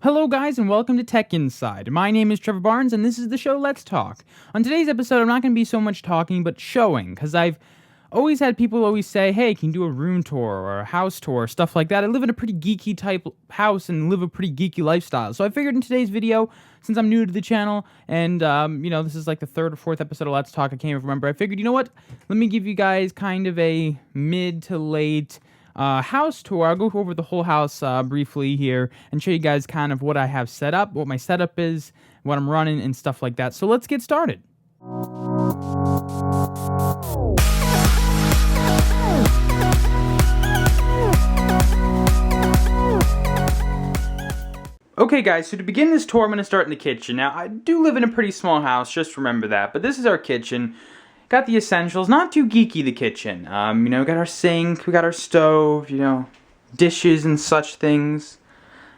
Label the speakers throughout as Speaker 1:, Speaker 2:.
Speaker 1: Hello guys and welcome to Tech Inside. My name is Trevor Barnes and this is the show Let's Talk. On today's episode I'm not going to be so much talking but showing, because I've always had people always say, hey, can you do a room tour or a house tour, stuff like that. I live in a pretty geeky type house and live a pretty geeky lifestyle. So I figured in today's video, since I'm new to the channel and, this is like the third or fourth episode of Let's Talk, I can't even remember. I figured, you know what, let me give you guys kind of a mid to late house tour. I'll go over the whole house briefly here and show you guys kind of what I have set up, what my setup is, what I'm running, and stuff like that. So let's get started. Okay guys, so to begin this tour I'm going to start in the kitchen. Now I do live in a pretty small house, just remember that, but this is our kitchen. Got the essentials, not too geeky, the kitchen. We got our sink, we got our stove, dishes and such things,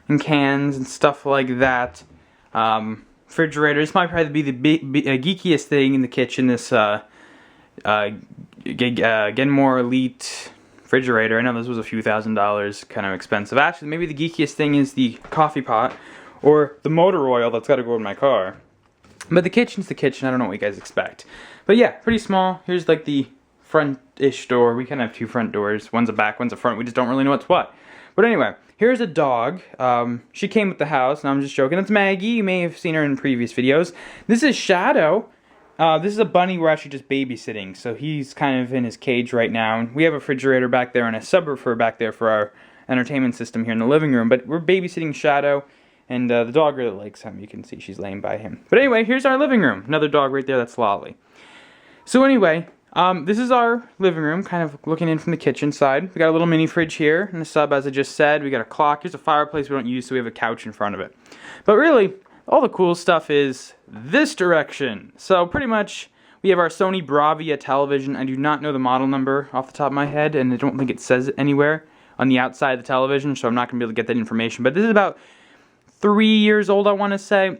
Speaker 1: and cans and stuff like that. Refrigerator, this might probably be the geekiest thing in the kitchen, this Genmore Elite refrigerator. I know this was a few $1,000s, kind of expensive. Actually, maybe the geekiest thing is the coffee pot, or the motor oil that's got to go in my car. But the kitchen's the kitchen, I don't know what you guys expect. But yeah, pretty small. Here's like the front-ish door. We kind of have two front doors. One's a back, one's a front. We just don't really know what's what. But anyway, here's a dog. She came with the house. No, I'm just joking. That's Maggie. You may have seen her in previous videos. This is Shadow. This is a bunny we're actually just babysitting. So he's kind of in his cage right now. We have a refrigerator back there and a subwoofer back there for our entertainment system here in the living room. But we're babysitting Shadow. And the dog really likes him. You can see she's laying by him. But anyway, here's our living room. Another dog right there. That's Lolly. So anyway, this is our living room, kind of looking in from the kitchen side. We got a little mini fridge here in the sub, as I just said. We got a clock. Here's a fireplace we don't use, so we have a couch in front of it. But really, all the cool stuff is this direction. So pretty much, we have our Sony Bravia television. I do not know the model number off the top of my head, and I don't think it says it anywhere on the outside of the television, so I'm not going to be able to get that information. But this is about 3 years old, I want to say.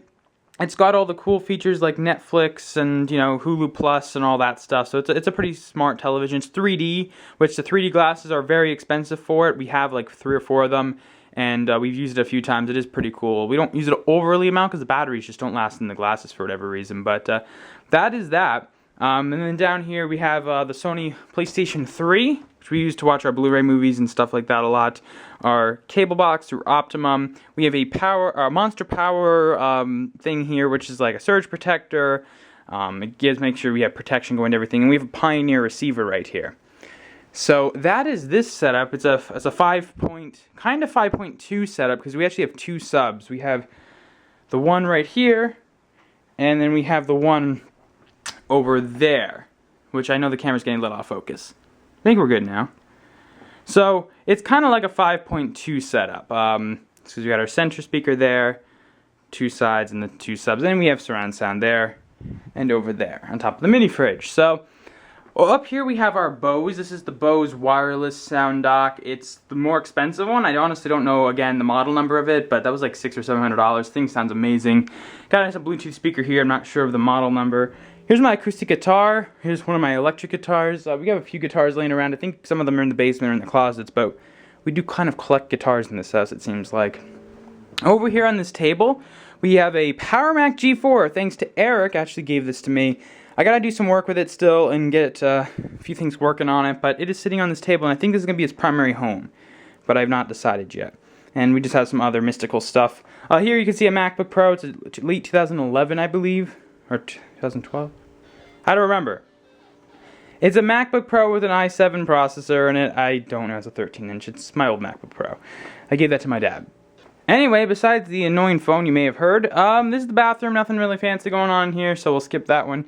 Speaker 1: It's got all the cool features like Netflix and, Hulu Plus and all that stuff. So it's a pretty smart television. It's 3D, which the 3D glasses are very expensive for it. We have like 3 or 4 of them, and we've used it a few times. It is pretty cool. We don't use it overly amount because the batteries just don't last in the glasses for whatever reason. But that is that. And then down here we have the Sony PlayStation 3, which we use to watch our Blu-ray movies and stuff like that a lot. Our cable box through Optimum. We have a Monster Power thing here, which is like a surge protector. It makes sure we have protection going to everything. And we have a Pioneer receiver right here. So that is this setup. It's a 5.2 setup because we actually have 2 subs. We have the one right here, and then we have the one over there, which I know the camera's getting a little off focus. I think we're good now. So it's kind of like a 5.2 setup. Because we got our center speaker there, 2 sides and the 2 subs, and we have surround sound there and over there on top of the mini fridge. So up here we have our Bose. This is the Bose wireless sound dock. It's the more expensive one. I honestly don't know again the model number of it, but that was like $600 or $700. Thing sounds amazing. Got a Bluetooth speaker here. I'm not sure of the model number. Here's my acoustic guitar. Here's one of my electric guitars. We have a few guitars laying around. I think some of them are in the basement or in the closets, but we do kind of collect guitars in this house, it seems like. Over here on this table, we have a Power Mac G4. Thanks to Eric, actually gave this to me. I gotta do some work with it still and get a few things working on it, but it is sitting on this table, and I think this is gonna be its primary home, but I've not decided yet. And we just have some other mystical stuff. Here you can see a MacBook Pro. It's late 2011, I believe. Or 2012? How to remember? It's a MacBook Pro with an i7 processor in it. I don't know, it's a 13-inch. It's my old MacBook Pro. I gave that to my dad. Anyway, besides the annoying phone you may have heard, this is the bathroom. Nothing really fancy going on here, so we'll skip that one.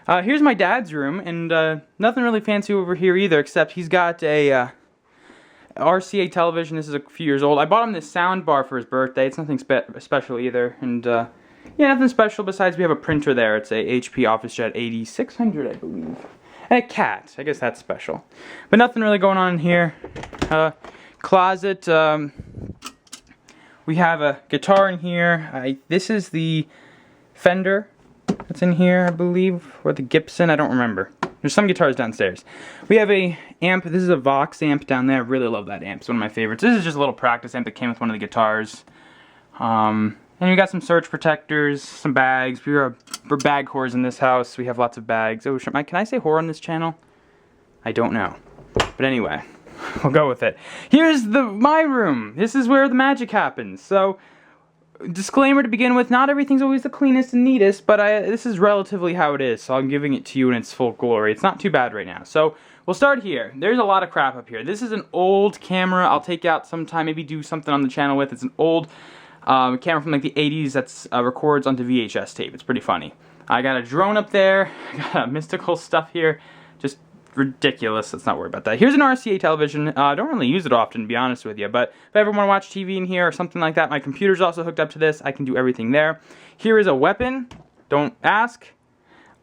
Speaker 1: Here's my dad's room, and nothing really fancy over here either, except he's got a RCA television. This is a few years old. I bought him this sound bar for his birthday. It's nothing special either, and yeah, nothing special besides we have a printer there. It's a HP OfficeJet 8600, I believe. And a cat. I guess that's special. But nothing really going on in here. Closet. We have a guitar in here. This is the Fender that's in here, I believe. Or the Gibson, I don't remember. There's some guitars downstairs. We have a amp. This is a Vox amp down there. I really love that amp. It's one of my favorites. This is just a little practice amp that came with one of the guitars. And we got some surge protectors, some bags. We're bag whores in this house. We have lots of bags. Oh, can I say whore on this channel? I don't know. But anyway, we'll go with it. Here's my room. This is where the magic happens. So, disclaimer to begin with, not everything's always the cleanest and neatest, but this is relatively how it is. So I'm giving it to you in its full glory. It's not too bad right now. So we'll start here. There's a lot of crap up here. This is an old camera I'll take out sometime, maybe do something on the channel with. It's an old camera from like the 80s that's records onto VHS tape. It's pretty funny. I got a drone up there. I got mystical stuff here. Just ridiculous. Let's not worry about that. Here's an RCA television. I don't really use it often, to be honest with you, but if I ever want to watch TV in here or something like that, my computer's also hooked up to this. I can do everything there. Here is a weapon. Don't ask.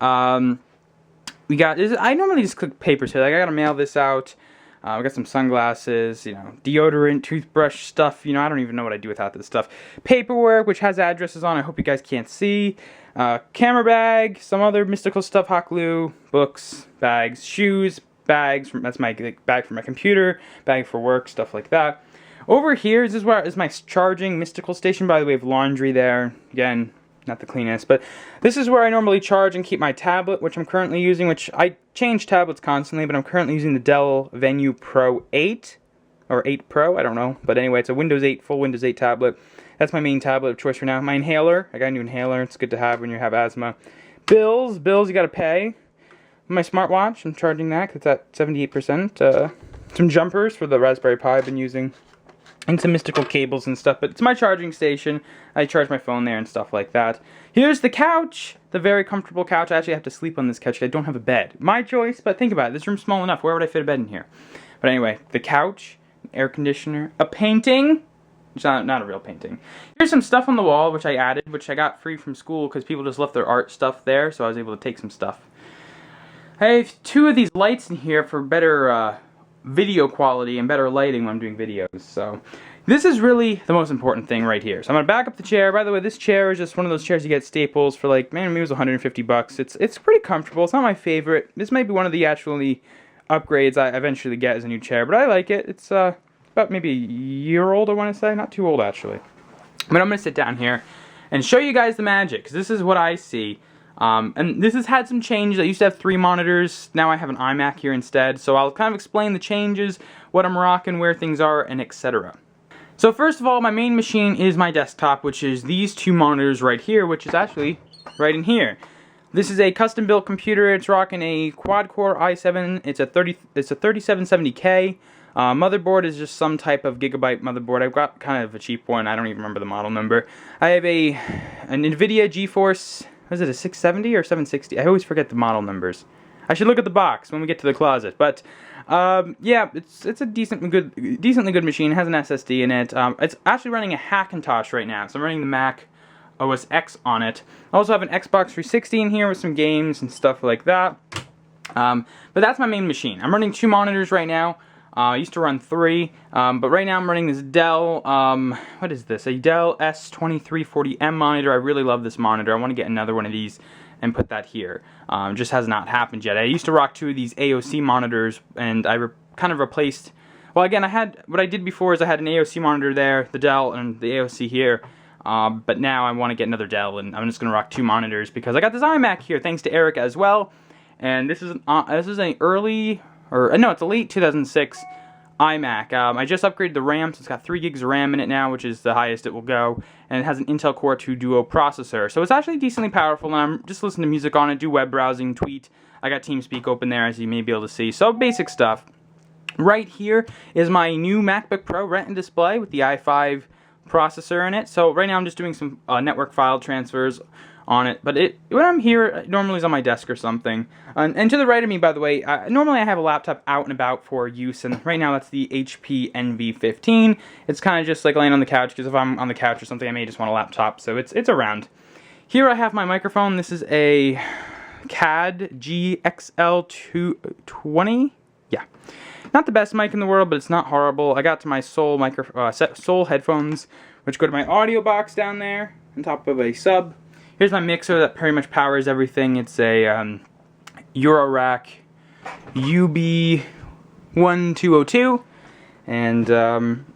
Speaker 1: We got. I normally just click papers here. Like I gotta mail this out. We got some sunglasses, you know, deodorant, toothbrush stuff. You know, I don't even know what I do without this stuff. Paperwork, which has addresses on. I hope you guys can't see. Camera bag, some other mystical stuff, hot glue, books, bags, shoes, bags. That's my bag for my computer, bag for work, stuff like that. Over here is where is my charging mystical station. By the way, I have laundry there. Again, not the cleanest, but this is where I normally charge and keep my tablet, which I'm currently using, which I change tablets constantly, but I'm currently using the Dell Venue Pro 8, or 8 Pro, I don't know, but anyway, it's a Windows 8, full Windows 8 tablet. That's my main tablet of choice for now. My inhaler, I got a new inhaler, it's good to have when you have asthma. Bills you gotta pay. My smartwatch, I'm charging that, because it's at 78%. Some jumpers for the Raspberry Pi I've been using. And some mystical cables and stuff, but it's my charging station. I charge my phone there and stuff like that. Here's the couch, the very comfortable couch. I actually have to sleep on this couch. I don't have a bed. My choice, but think about it. This room's small enough. Where would I fit a bed in here? But anyway, the couch, air conditioner, a painting. It's not a real painting. Here's some stuff on the wall, which I added, which I got free from school because people just left their art stuff there, so I was able to take some stuff. I have 2 of these lights in here for better video quality and better lighting when I'm doing videos. So this is really the most important thing right here. So I'm gonna back up the chair. By the way, this chair is just one of those chairs you get at Staples for like, man, maybe it was 150 bucks. It's pretty comfortable. It's not my favorite. This might be one of the actually upgrades I eventually get as a new chair, but I like it. It's about maybe a year old, I want to say. Not too old actually. But I'm gonna sit down here and show you guys the magic, because this is what I see. And this has had some changes. I used to have 3 monitors. Now I have an iMac here instead. So I'll kind of explain the changes, what I'm rocking, where things are, and etc. So first of all, my main machine is my desktop, which is these 2 monitors right here, which is actually right in here. This is a custom-built computer. It's rocking a quad-core i7. It's a 3770K. Motherboard is just some type of gigabyte motherboard. I've got kind of a cheap one. I don't even remember the model number. I have an NVIDIA GeForce. Was it a 670 or 760? I always forget the model numbers. I should look at the box when we get to the closet. But yeah, it's a decently good machine. It has an SSD in it. It's actually running a Hackintosh right now, so I'm running the Mac OS X on it. I also have an Xbox 360 in here with some games and stuff like that. But that's my main machine. I'm running 2 monitors right now. I used to run 3, but right now I'm running this Dell, what is this? A Dell S2340M monitor. I really love this monitor. I want to get another one of these and put that here. Just has not happened yet. I used to rock 2 of these AOC monitors, and I kind of replaced, well again, what I did before is I had an AOC monitor there, the Dell, and the AOC here. But now I want to get another Dell, and I'm just going to rock 2 monitors because I got this iMac here, thanks to Eric as well. And this is an early, or no, it's a late 2006 iMac. I just upgraded the RAM, so it's got 3 gigs of RAM in it now, which is the highest it will go, and it has an Intel Core 2 Duo processor. So it's actually decently powerful, and I'm just listening to music on it, do web browsing, tweet. I got TeamSpeak open there, as you may be able to see. So basic stuff. Right here is my new MacBook Pro Retina display with the i5 processor in it. So right now I'm just doing some network file transfers on it, but when I'm here, it normally is on my desk or something. And to the right of me, by the way, normally I have a laptop out and about for use, and right now that's the HP NV15. It's kind of just like laying on the couch, because if I'm on the couch or something, I may just want a laptop, so it's around. Here I have my microphone. This is a CAD GXL220. Yeah. Not the best mic in the world, but it's not horrible. I got to my Soul headphones, which go to my audio box down there, on top of a sub. Here's my mixer that pretty much powers everything. It's a Eurorack UB1202. And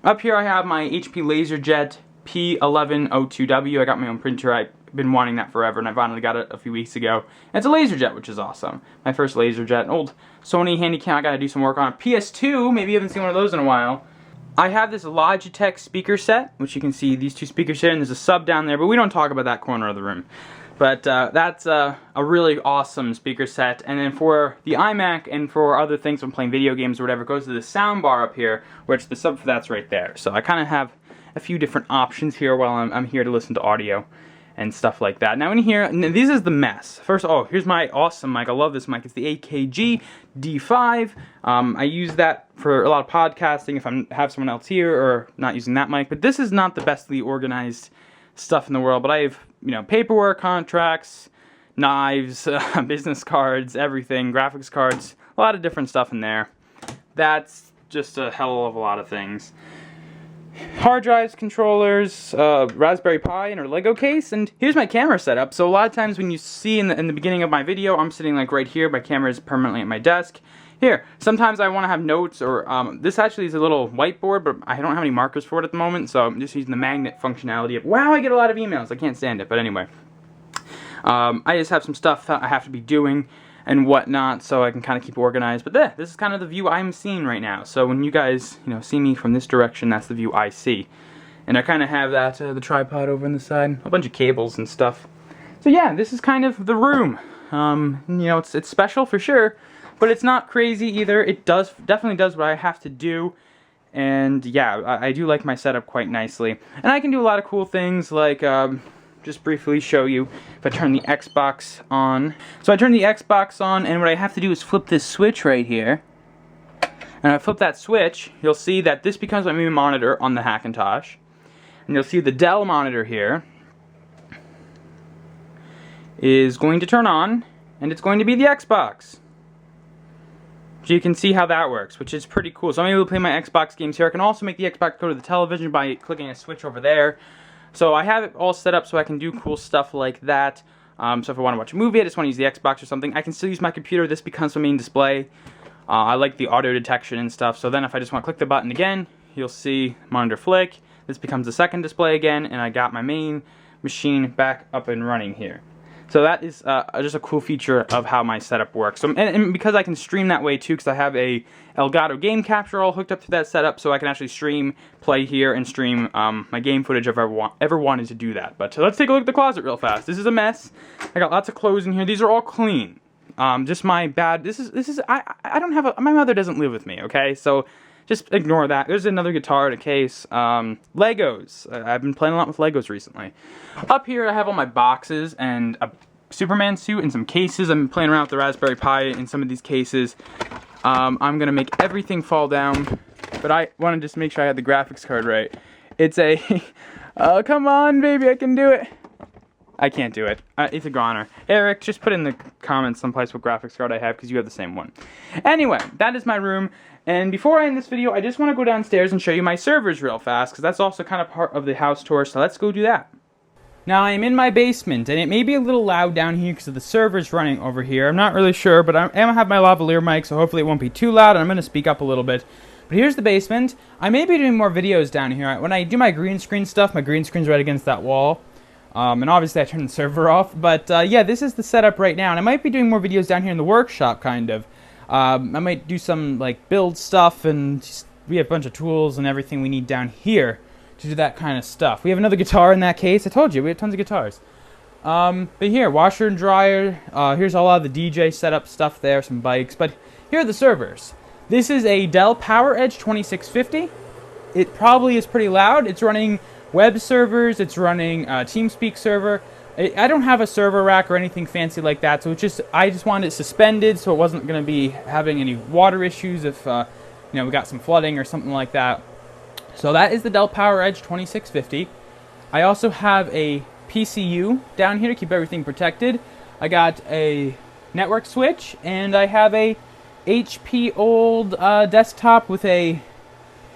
Speaker 1: up here I have my HP LaserJet P1102W. I got my own printer. I've been wanting that forever, and I finally got it a few weeks ago. And it's a LaserJet, which is awesome. My first LaserJet, an old Sony Handycam. I gotta do some work on it. PS2, maybe you haven't seen one of those in a while. I have this Logitech speaker set, which you can see these two speakers here, and there's a sub down there, but we don't talk about that corner of the room. But that's a really awesome speaker set. And then for the iMac and for other things when playing video games or whatever, it goes to the sound bar up here, which the sub for that's right there. So I kind of have a few different options here while I'm here to listen to audio and stuff like that. Now in here, this is the mess. First, oh, here's my awesome mic. I love this mic. It's the AKG D5. I use that for a lot of podcasting if I have someone else here or not using that mic. But this is not the bestly organized stuff in the world. But I have, paperwork, contracts, knives, business cards, everything, graphics cards, a lot of different stuff in there. That's just a hell of a lot of things. Hard drives, controllers, Raspberry Pi, and a Lego case, and here's my camera setup. So a lot of times when you see in the beginning of my video, I'm sitting like right here, my camera is permanently at my desk. Here, sometimes I want to have notes, or this actually is a little whiteboard, but I don't have any markers for it at the moment, so I'm just using the magnet functionality of, wow, I get a lot of emails, I can't stand it, but anyway. I just have some stuff that I have to be doing and whatnot, so I can kind of keep organized. But this is kind of the view I'm seeing right now. So when you guys, see me from this direction, that's the view I see. And I kind of have that the tripod over on the side, a bunch of cables and stuff. So yeah, this is kind of the room. It's special for sure, but it's not crazy either. It definitely does what I have to do. And yeah, I do like my setup quite nicely. And I can do a lot of cool things like just briefly show you if I turn the Xbox on. So I turn the Xbox on, and what I have to do is flip this switch right here. And I flip that switch, you'll see that this becomes my main monitor on the Hackintosh. And you'll see the Dell monitor here is going to turn on, and it's going to be the Xbox. So you can see how that works, which is pretty cool. So I'm able to play my Xbox games here. I can also make the Xbox go to the television by clicking a switch over there. So I have it all set up so I can do cool stuff like that. So if I want to watch a movie, I just want to use the Xbox or something, I can still use my computer. This becomes my main display. I like the audio detection and stuff. So then if I just want to click the button again, you'll see monitor flick. This becomes the second display again, and I got my main machine back up and running here. So that is just a cool feature of how my setup works. So, and because I can stream that way too, because I have a Elgato game capture all hooked up to that setup, so I can actually play here and stream my game footage if I ever wanted to do that. But let's take a look at the closet real fast. This is a mess. I got lots of clothes in here. These are all clean. Just my bad. I don't have my mother doesn't live with me. Okay, so just ignore that. There's another guitar in a case. Legos. I've been playing a lot with Legos recently. Up here I have all my boxes and a Superman suit and some cases. I've been playing around with the Raspberry Pi in some of these cases. I'm going to make everything fall down, but I want to just make sure I had the graphics card right. It's a, oh come on baby, I can do it. I can't do it. It's a goner. Eric, just put in the comments someplace what graphics card I have, because you have the same one. Anyway, that is my room. And before I end this video, I just want to go downstairs and show you my servers real fast, because that's also kind of part of the house tour, so let's go do that. Now, I am in my basement, and it may be a little loud down here because of the servers running over here. I'm not really sure, but I am going to have my lavalier mic, so hopefully it won't be too loud, and I'm going to speak up a little bit. But here's the basement. I may be doing more videos down here. When I do my green screen stuff, my green screen's right against that wall. And obviously I turned the server off, but yeah, this is the setup right now, and I might be doing more videos down here in the workshop, kind of. I might do some, like, build stuff, and we have a bunch of tools and everything we need down here to do that kind of stuff. We have another guitar in that case. I told you, we have tons of guitars. But here, washer and dryer. Here's a lot of the DJ setup stuff there, some bikes, but here are the servers. This is a Dell PowerEdge 2650. It probably is pretty loud. It's running web servers, it's running TeamSpeak server. I don't have a server rack or anything fancy like that, so I just wanted it suspended so it wasn't going to be having any water issues if we got some flooding or something like that. So that is the Dell PowerEdge 2650. I also have a PCU down here to keep everything protected. I got a network switch, and I have a HP old desktop with a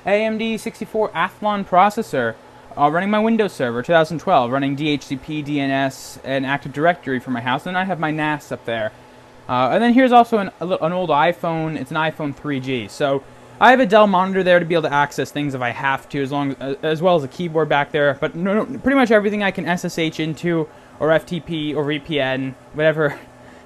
Speaker 1: AMD 64 Athlon processor. Running my Windows Server 2012, running DHCP, DNS, and Active Directory for my house, and I have my NAS up there. And then here's also an old iPhone. It's an iPhone 3G. So I have a Dell monitor there to be able to access things if I have to, as well as a keyboard back there. But pretty much everything I can SSH into, or FTP, or VPN, whatever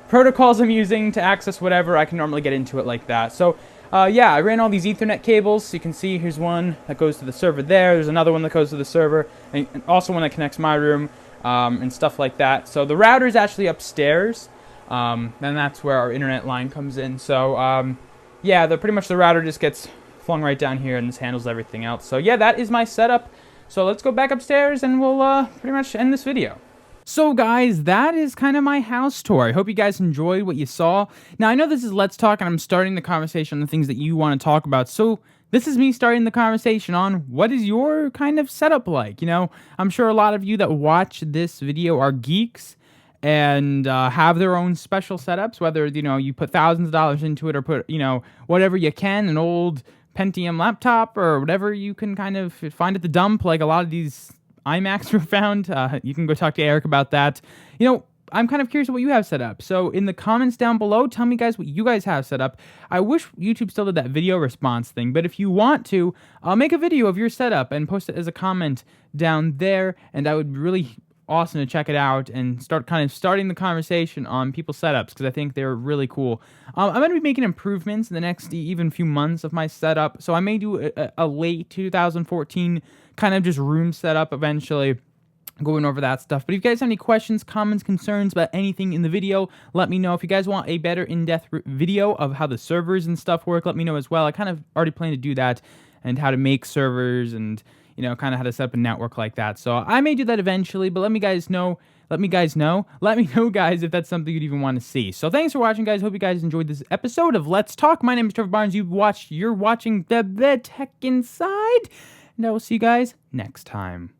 Speaker 1: protocols I'm using to access whatever, I can normally get into it like that. So yeah, I ran all these Ethernet cables. You can see here's one that goes to the server there. There's another one that goes to the server, and also one that connects my room, and stuff like that. So the router is actually upstairs, and that's where our internet line comes in. So yeah, pretty much the router just gets flung right down here, and this handles everything else. So yeah, that is my setup. So let's go back upstairs, and we'll pretty much end this video. So guys, that is kind of my house tour. I hope you guys enjoyed what you saw. Now, I know this is Let's Talk, and I'm starting the conversation on the things that you want to talk about. So this is me starting the conversation on what is your kind of setup like? You know, I'm sure a lot of you that watch this video are geeks and have their own special setups, whether, you know, you put thousands of dollars into it or put, you know, whatever you can, an old Pentium laptop or whatever you can kind of find at the dump, like a lot of these iMacs were found. You can go talk to Eric about that. You know, I'm kind of curious what you have set up. So in the comments down below, tell me guys what you guys have set up. I wish YouTube still did that video response thing, but if you want to, make a video of your setup and post it as a comment down there, and that would be really awesome to check it out and starting the conversation on people's setups, because I think they're really cool. I'm going to be making improvements in the next even few months of my setup, so I may do a late 2014 kind of just room setup eventually, going over that stuff. But if you guys have any questions, comments, concerns about anything in the video, let me know. If you guys want a better in-depth video of how the servers and stuff work, let me know as well. I kind of already plan to do that, and how to make servers, and you know, kind of how to set up a network like that. So I may do that eventually, but let me know, guys, if that's something you'd even want to see. So thanks for watching, guys. Hope you guys enjoyed this episode of Let's Talk. My name is Trevor Barnes. You're watching the Tech Inside, and I will see you guys next time.